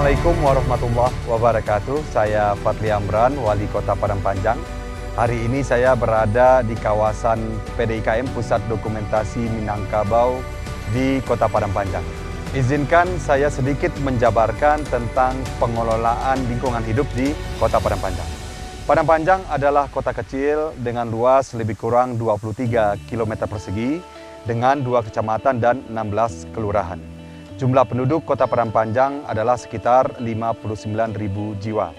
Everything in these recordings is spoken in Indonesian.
Assalamualaikum warahmatullahi wabarakatuh. Saya Fadli Amran, Wali Kota Padang Panjang. Hari ini saya berada di kawasan PDIKM Pusat Dokumentasi Minangkabau di Kota Padang Panjang. Izinkan saya sedikit menjabarkan tentang pengelolaan lingkungan hidup di Kota Padang Panjang. Padang Panjang adalah kota kecil dengan luas lebih kurang 23 km persegi dengan 2 kecamatan dan 16 kelurahan. Jumlah penduduk Kota Padang Panjang adalah sekitar 59.000 jiwa.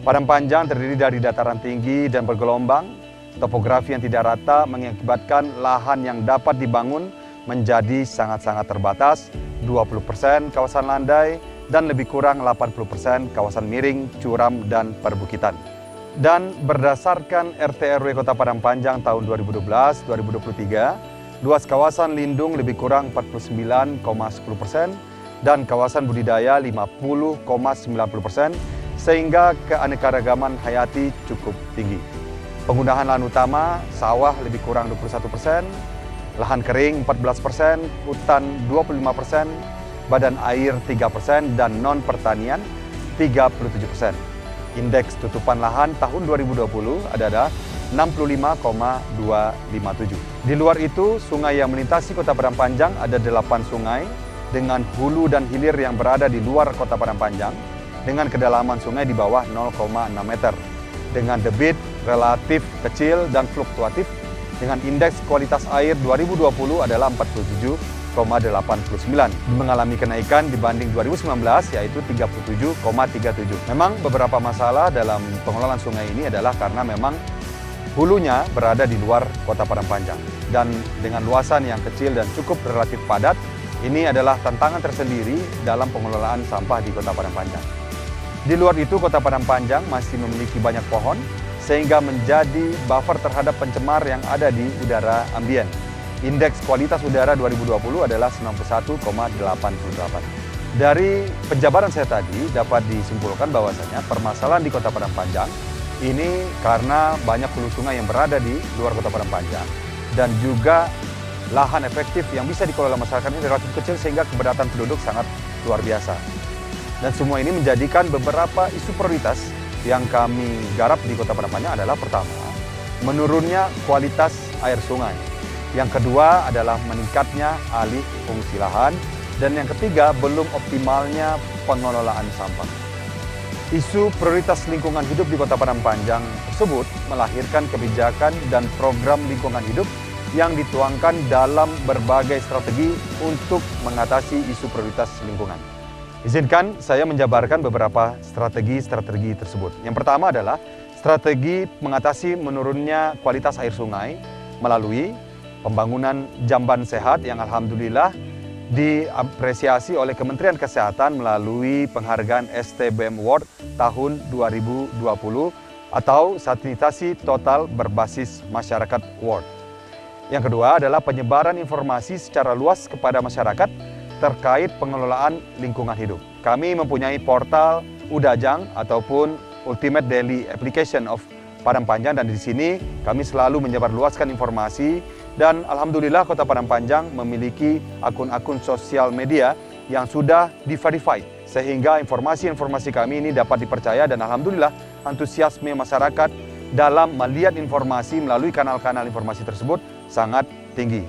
Padang Panjang terdiri dari dataran tinggi dan bergelombang. Topografi yang tidak rata mengakibatkan lahan yang dapat dibangun menjadi sangat-sangat terbatas, 20% kawasan landai dan lebih kurang 80% kawasan miring, curam, dan perbukitan. Dan berdasarkan RT/RW Kota Padang Panjang tahun 2012-2023, luas kawasan lindung lebih kurang 49,10% dan kawasan budidaya 50,90%, sehingga keanekaragaman hayati cukup tinggi. Penggunaan lahan utama, sawah lebih kurang 21%, lahan kering 14%, hutan 25%, badan air 3%, dan non-pertanian 37%. Indeks tutupan lahan tahun 2020 adalah 65,257. Di luar itu, sungai yang melintasi Kota Padang Panjang ada 8 sungai dengan hulu dan hilir yang berada di luar Kota Padang Panjang dengan kedalaman sungai di bawah 0,6 meter. Dengan debit relatif kecil dan fluktuatif dengan indeks kualitas air 2020 adalah 47,89. Mengalami kenaikan dibanding 2019 yaitu 37,37. Memang beberapa masalah dalam pengelolaan sungai ini adalah karena memang hulunya berada di luar Kota Padang Panjang. Dan dengan luasan yang kecil dan cukup relatif padat, ini adalah tantangan tersendiri dalam pengelolaan sampah di Kota Padang Panjang. Di luar itu, Kota Padang Panjang masih memiliki banyak pohon, sehingga menjadi buffer terhadap pencemar yang ada di udara ambien. Indeks kualitas udara 2020 adalah 91,88. Dari penjabaran saya tadi, dapat disimpulkan bahwasanya permasalahan di Kota Padang Panjang ini karena banyak hulu sungai yang berada di luar Kota Padang Panjang dan juga lahan efektif yang bisa dikelola masyarakat ini relatif kecil sehingga keberatan penduduk sangat luar biasa. Dan semua ini menjadikan beberapa isu prioritas yang kami garap di Kota Padang Panjang adalah pertama, menurunnya kualitas air sungai. Yang kedua adalah meningkatnya alih fungsi lahan. Dan yang ketiga, belum optimalnya pengelolaan sampah. Isu prioritas lingkungan hidup di Kota Padang Panjang tersebut melahirkan kebijakan dan program lingkungan hidup yang dituangkan dalam berbagai strategi untuk mengatasi isu prioritas lingkungan. Izinkan saya menjabarkan beberapa strategi tersebut. Yang pertama adalah strategi mengatasi menurunnya kualitas air sungai melalui pembangunan jamban sehat yang alhamdulillah diapresiasi oleh Kementerian Kesehatan melalui penghargaan STBM Award tahun 2020 atau sanitasi total berbasis masyarakat award. Yang kedua adalah penyebaran informasi secara luas kepada masyarakat terkait pengelolaan lingkungan hidup. Kami mempunyai portal Udajang ataupun Ultimate Daily Application of Padang Panjang, dan di sini kami selalu menyebarluaskan informasi. Dan alhamdulillah Kota Padang Panjang memiliki akun-akun sosial media yang sudah di-verify sehingga informasi-informasi kami ini dapat dipercaya, dan alhamdulillah antusiasme masyarakat dalam melihat informasi melalui kanal-kanal informasi tersebut sangat tinggi.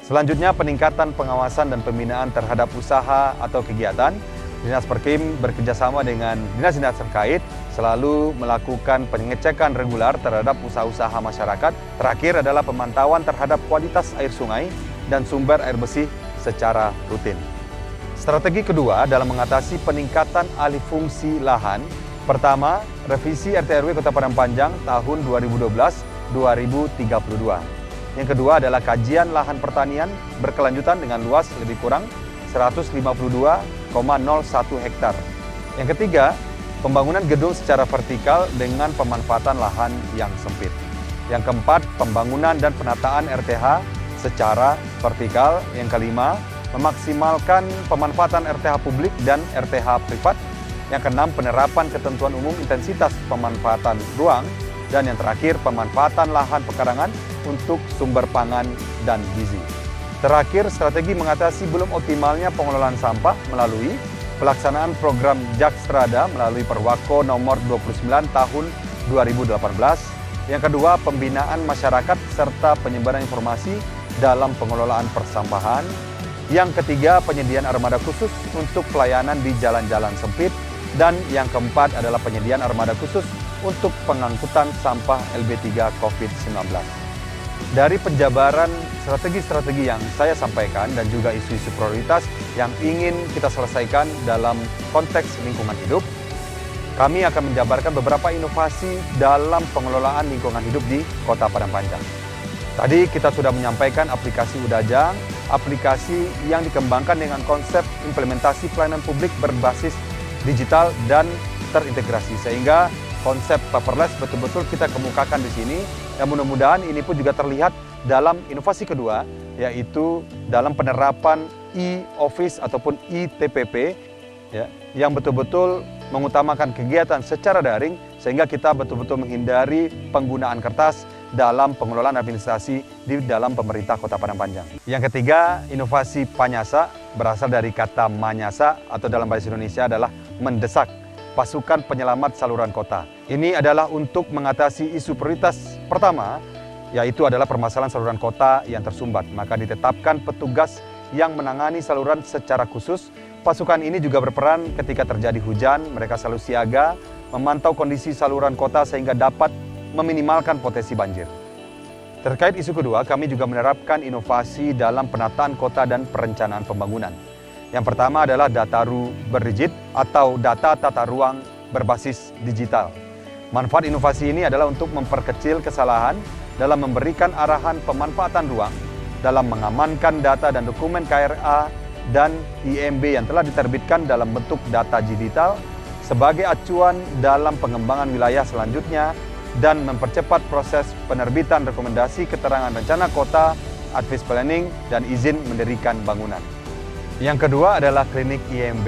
Selanjutnya, peningkatan pengawasan dan pembinaan terhadap usaha atau kegiatan. Dinas Perkim bekerjasama dengan dinas-dinas terkait selalu melakukan pengecekan reguler terhadap usaha-usaha masyarakat. Terakhir adalah pemantauan terhadap kualitas air sungai dan sumber air bersih secara rutin. Strategi kedua dalam mengatasi peningkatan alih fungsi lahan. Pertama, revisi RT/RW Kota Padang Panjang tahun 2012-2032. Yang kedua adalah kajian lahan pertanian berkelanjutan dengan luas lebih kurang 152,01 hektar. Yang ketiga, pembangunan gedung secara vertikal dengan pemanfaatan lahan yang sempit. Yang keempat, pembangunan dan penataan RTH secara vertikal. Yang kelima, memaksimalkan pemanfaatan RTH publik dan RTH privat. Yang keenam, penerapan ketentuan umum intensitas pemanfaatan ruang. Dan yang terakhir, pemanfaatan lahan pekarangan untuk sumber pangan dan gizi. Terakhir, strategi mengatasi belum optimalnya pengelolaan sampah melalui pelaksanaan program Jakstrada melalui Perwako nomor 29 tahun 2018. Yang kedua, pembinaan masyarakat serta penyebaran informasi dalam pengelolaan persampahan. Yang ketiga, penyediaan armada khusus untuk pelayanan di jalan-jalan sempit. Dan yang keempat adalah penyediaan armada khusus untuk pengangkutan sampah LB3 COVID-19. Dari penjabaran strategi-strategi yang saya sampaikan dan juga isu-isu prioritas yang ingin kita selesaikan dalam konteks lingkungan hidup, kami akan menjabarkan beberapa inovasi dalam pengelolaan lingkungan hidup di Kota Padang Panjang. Tadi kita sudah menyampaikan aplikasi Udajang, aplikasi yang dikembangkan dengan konsep implementasi pelayanan publik berbasis digital dan terintegrasi, sehingga konsep paperless betul-betul kita kemukakan di sini. Dan mudah-mudahan ini pun juga terlihat dalam inovasi kedua, yaitu dalam penerapan e-office ataupun e-TPP, ya, yang betul-betul mengutamakan kegiatan secara daring, sehingga kita betul-betul menghindari penggunaan kertas dalam pengelolaan administrasi di dalam pemerintah Kota Padang Panjang. Yang ketiga, inovasi Panyasa berasal dari kata manyasa atau dalam bahasa Indonesia adalah mendesak pasukan penyelamat saluran kota. Ini adalah untuk mengatasi isu prioritas pertama, yaitu adalah permasalahan saluran kota yang tersumbat. Maka ditetapkan petugas yang menangani saluran secara khusus. Pasukan ini juga berperan ketika terjadi hujan, mereka selalu siaga, memantau kondisi saluran kota sehingga dapat meminimalkan potensi banjir. Terkait isu kedua, kami juga menerapkan inovasi dalam penataan kota dan perencanaan pembangunan. Yang pertama adalah Dataru Berdigit atau data tata ruang berbasis digital. Manfaat inovasi ini adalah untuk memperkecil kesalahan dalam memberikan arahan pemanfaatan ruang, dalam mengamankan data dan dokumen KRA dan IMB yang telah diterbitkan dalam bentuk data digital sebagai acuan dalam pengembangan wilayah selanjutnya, dan mempercepat proses penerbitan rekomendasi keterangan rencana kota, advice planning, dan izin mendirikan bangunan. Yang kedua adalah klinik IMB.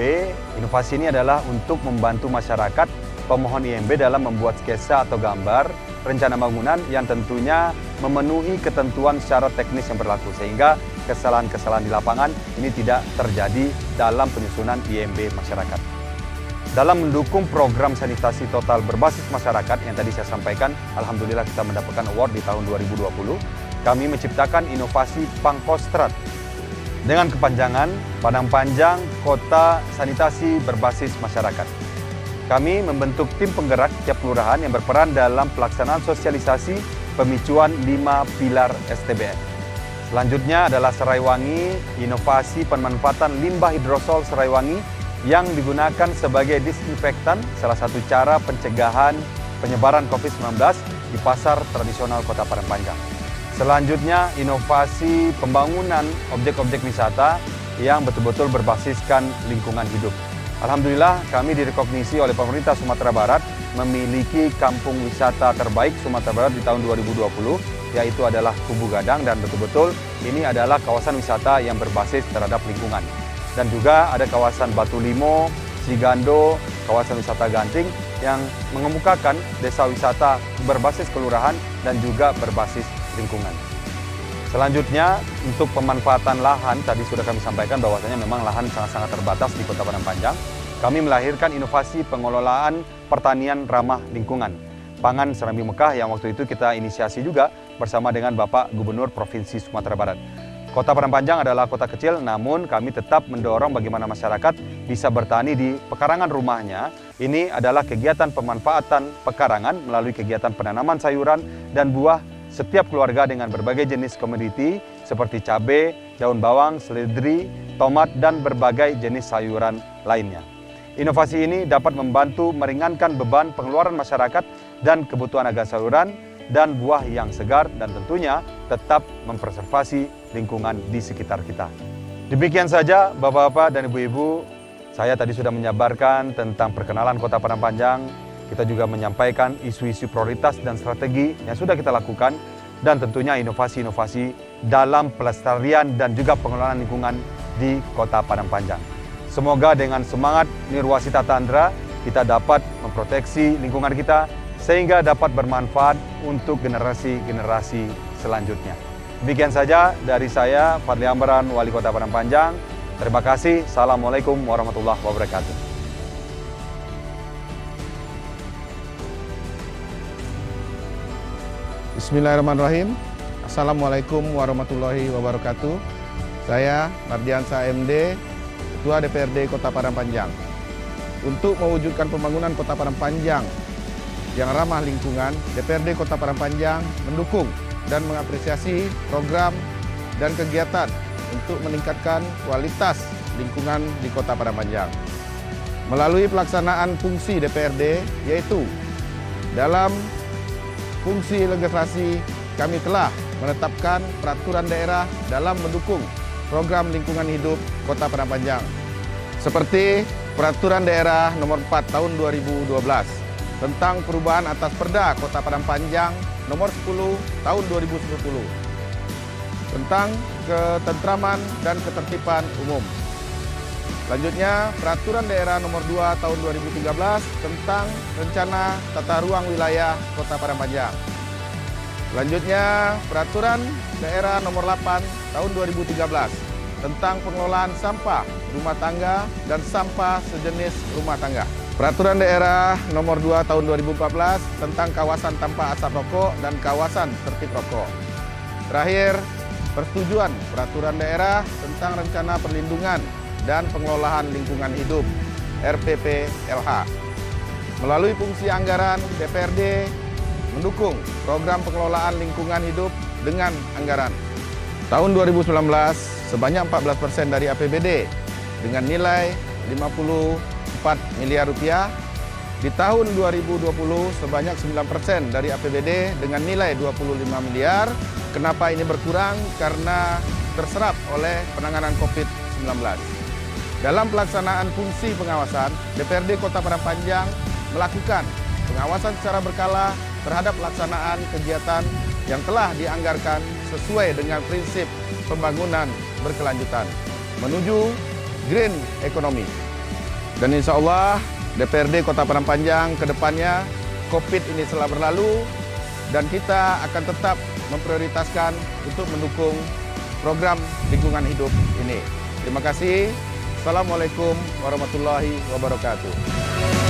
Inovasi ini adalah untuk membantu masyarakat pemohon IMB dalam membuat sketsa atau gambar rencana bangunan yang tentunya memenuhi ketentuan secara teknis yang berlaku, sehingga kesalahan-kesalahan di lapangan ini tidak terjadi dalam penyusunan IMB masyarakat. Dalam mendukung program sanitasi total berbasis masyarakat yang tadi saya sampaikan, alhamdulillah kita mendapatkan award di tahun 2020. Kami menciptakan inovasi Pangkostrat dengan kepanjangan Padang Panjang Kota Sanitasi Berbasis Masyarakat. Kami membentuk tim penggerak tiap kelurahan yang berperan dalam pelaksanaan sosialisasi pemicuan 5 pilar STBN. Selanjutnya adalah Seraiwangi, inovasi pemanfaatan limbah hidrosol Seraiwangi yang digunakan sebagai disinfektan, salah satu cara pencegahan penyebaran COVID-19 di pasar tradisional Kota Padang Panjang. Selanjutnya, inovasi pembangunan objek-objek wisata yang betul-betul berbasiskan lingkungan hidup. Alhamdulillah, kami direkognisi oleh pemerintah Sumatera Barat memiliki kampung wisata terbaik Sumatera Barat di tahun 2020, yaitu adalah Kubu Gadang, dan betul-betul ini adalah kawasan wisata yang berbasis terhadap lingkungan. Dan juga ada kawasan Batu Limo, Sigando, kawasan wisata Ganting yang mengemukakan desa wisata berbasis kelurahan dan juga berbasis lingkungan. Selanjutnya, untuk pemanfaatan lahan, tadi sudah kami sampaikan bahwasanya memang lahan sangat-sangat terbatas di Kota Padang Panjang. Kami melahirkan inovasi pengelolaan pertanian ramah lingkungan, Pangan Serambi Mekah, yang waktu itu kita inisiasi juga bersama dengan Bapak Gubernur Provinsi Sumatera Barat. Kota Padang Panjang adalah kota kecil, namun kami tetap mendorong bagaimana masyarakat bisa bertani di pekarangan rumahnya. Ini adalah kegiatan pemanfaatan pekarangan melalui kegiatan penanaman sayuran dan buah setiap keluarga dengan berbagai jenis komoditi seperti cabai, daun bawang, seledri, tomat, dan berbagai jenis sayuran lainnya. Inovasi ini dapat membantu meringankan beban pengeluaran masyarakat dan kebutuhan agar sayuran dan buah yang segar, dan tentunya tetap mempreservasi lingkungan di sekitar kita. Demikian saja Bapak-Bapak dan Ibu-Ibu, saya tadi sudah menyabarkan tentang perkenalan Kota Padang Panjang. Kita juga menyampaikan isu-isu prioritas dan strategi yang sudah kita lakukan, dan tentunya inovasi-inovasi dalam pelestarian dan juga pengelolaan lingkungan di Kota Padang Panjang. Semoga dengan semangat Nirwasita Tandra kita dapat memproteksi lingkungan kita sehingga dapat bermanfaat untuk generasi-generasi selanjutnya. Demikian saja dari saya, Fadli Amran, Wali Kota Padang Panjang. Terima kasih. Assalamualaikum warahmatullahi wabarakatuh. Bismillahirrahmanirrahim. Assalamualaikum warahmatullahi wabarakatuh. Saya Mardiansa MD, Ketua DPRD Kota Padang Panjang. Untuk mewujudkan pembangunan Kota Padang Panjang yang ramah lingkungan, DPRD Kota Padang Panjang mendukung dan mengapresiasi program dan kegiatan untuk meningkatkan kualitas lingkungan di Kota Padang Panjang. Melalui pelaksanaan fungsi DPRD, yaitu dalam fungsi legislasi, kami telah menetapkan peraturan daerah dalam mendukung program lingkungan hidup Kota Padang Panjang. Seperti Peraturan Daerah Nomor 4 Tahun 2012 tentang perubahan atas Perda Kota Padang Panjang Nomor 10 Tahun 2010 tentang ketentraman dan ketertiban umum. Selanjutnya, Peraturan Daerah Nomor 2 Tahun 2013 tentang Rencana Tata Ruang Wilayah Kota Padang Panjang. Selanjutnya, Peraturan Daerah Nomor 8 Tahun 2013 tentang pengelolaan sampah rumah tangga dan sampah sejenis rumah tangga. Peraturan Daerah Nomor 2 Tahun 2014 tentang kawasan tanpa asap rokok dan kawasan tertib rokok. Terakhir, persetujuan Peraturan Daerah tentang Rencana Perlindungan dan Pengelolaan Lingkungan Hidup (RPPLH). Melalui fungsi anggaran, DPRD mendukung program pengelolaan lingkungan hidup dengan anggaran. Tahun 2019 sebanyak 14% dari APBD dengan nilai 54 miliar rupiah. Di tahun 2020 sebanyak 9% dari APBD dengan nilai 25 miliar. Kenapa ini berkurang? Karena terserap oleh penanganan COVID-19. Dalam pelaksanaan fungsi pengawasan, DPRD Kota Padang Panjang melakukan pengawasan secara berkala terhadap pelaksanaan kegiatan yang telah dianggarkan sesuai dengan prinsip pembangunan berkelanjutan menuju green economy. Dan insya Allah DPRD Kota Padang Panjang ke depannya COVID ini telah berlalu dan kita akan tetap memprioritaskan untuk mendukung program lingkungan hidup ini. Terima kasih. Assalamualaikum warahmatullahi wabarakatuh.